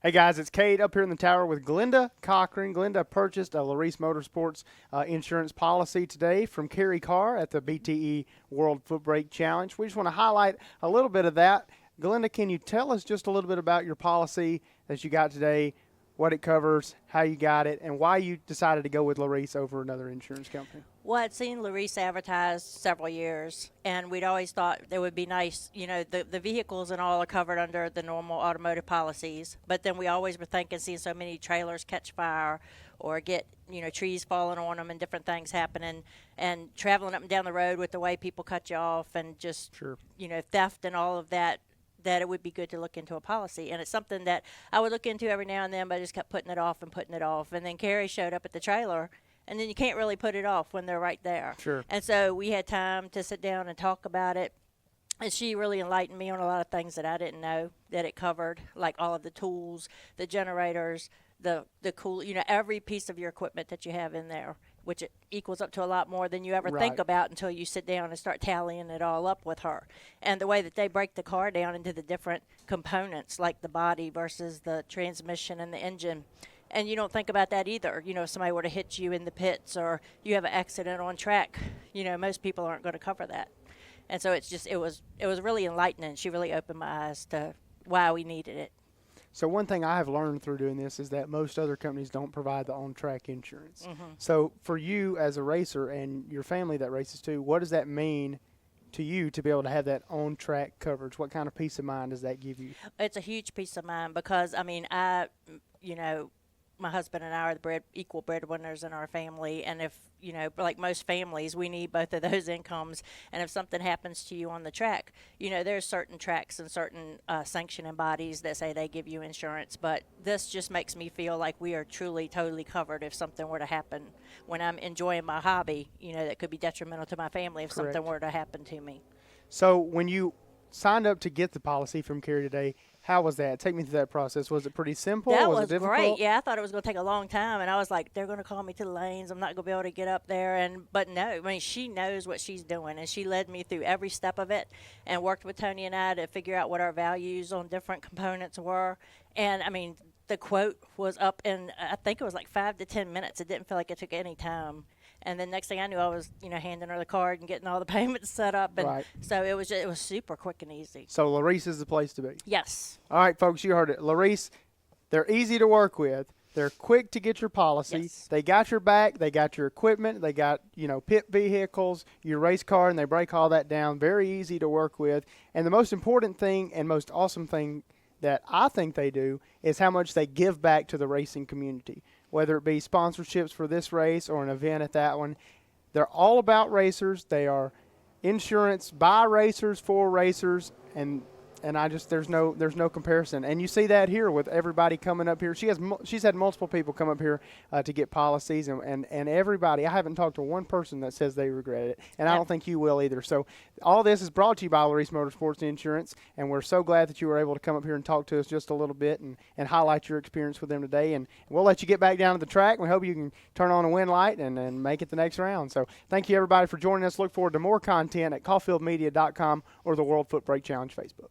Hey guys, it's Kate up here in the tower with Glenda Cochran. Glenda purchased a Laris Motorsports insurance policy today from Kerry Carr at the BTE World Footbrake Challenge. We just want to highlight a little bit of that. Glenda, can you tell us just a little bit about your policy that you got today, what it covers, how you got it, and why you decided to go with Laris over another insurance company? Well, I'd seen Laris advertised several years, and we'd always thought it would be nice, the vehicles and all are covered under the normal automotive policies, but then we always were thinking, seeing so many trailers catch fire or get, trees falling on them and different things happening, and traveling up and down the road with the way people cut you off and just, Sure. Theft and all of that it would be good to look into a policy. And it's something that I would look into every now and then, but I just kept putting it off. And then Carrie showed up at the trailer, and then you can't really put it off when they're right there. Sure. And so we had time to sit down and talk about it. And she really enlightened me on a lot of things that I didn't know that it covered, like all of the tools, the generators, the cool, every piece of your equipment that you have in there, which it equals up to a lot more than you ever think about until you sit down and start tallying it all up with her. And the way that they break the car down into the different components, like the body versus the transmission and the engine. And you don't think about that either. If somebody were to hit you in the pits or you have an accident on track, most people aren't going to cover that. And so it was really enlightening. She really opened my eyes to why we needed it. So one thing I have learned through doing this is that most other companies don't provide the on-track insurance. Mm-hmm. So for you as a racer and your family that races too, what does that mean to you to be able to have that on-track coverage? What kind of peace of mind does that give you? It's a huge peace of mind because, my husband and I are the equal breadwinners in our family, and if, like most families, we need both of those incomes. And if something happens to you on the track, there's certain tracks and certain sanctioning bodies that say they give you insurance, but this just makes me feel like we are truly, totally covered if something were to happen when I'm enjoying my hobby, that could be detrimental to my family if Correct. something were to happen to me. So when you signed up to get the policy from Kerry today, how was that? Take me through that process. Was it pretty simple? That was was it difficult? great. Yeah, I thought it was going to take a long time, and I was like, they're going to call me to the lanes. I'm not going to be able to get up there. But no, she knows what she's doing, and she led me through every step of it and worked with Tony and I to figure out what our values on different components were. And, the quote was up in, I think it was like 5 to 10 minutes. It didn't feel like it took any time. And then next thing I knew, I was, handing her the card and getting all the payments set up. And so it was super quick and easy. So Laris is the place to be. Yes. All right, folks, you heard it. Laris, they're easy to work with. They're quick to get your policy. Yes. They got your back. They got your equipment. They got, pit vehicles, your race car, and they break all that down. Very easy to work with. And the most important thing and most awesome thing that I think they do is how much they give back to the racing community, whether it be sponsorships for this race or an event at that one. They're all about racers. They are insurance by racers for racers, and there's no comparison. And you see that here with everybody coming up here. She's had multiple people come up here to get policies, and everybody. I haven't talked to one person that says they regret it, and I don't think you will either. So all this is brought to you by Laris Motorsports Insurance, and we're so glad that you were able to come up here and talk to us just a little bit and highlight your experience with them today. And we'll let you get back down to the track. We hope you can turn on a win light and make it the next round. So thank you, everybody, for joining us. Look forward to more content at CaufieldMedia.com or the World Footbrake Challenge Facebook.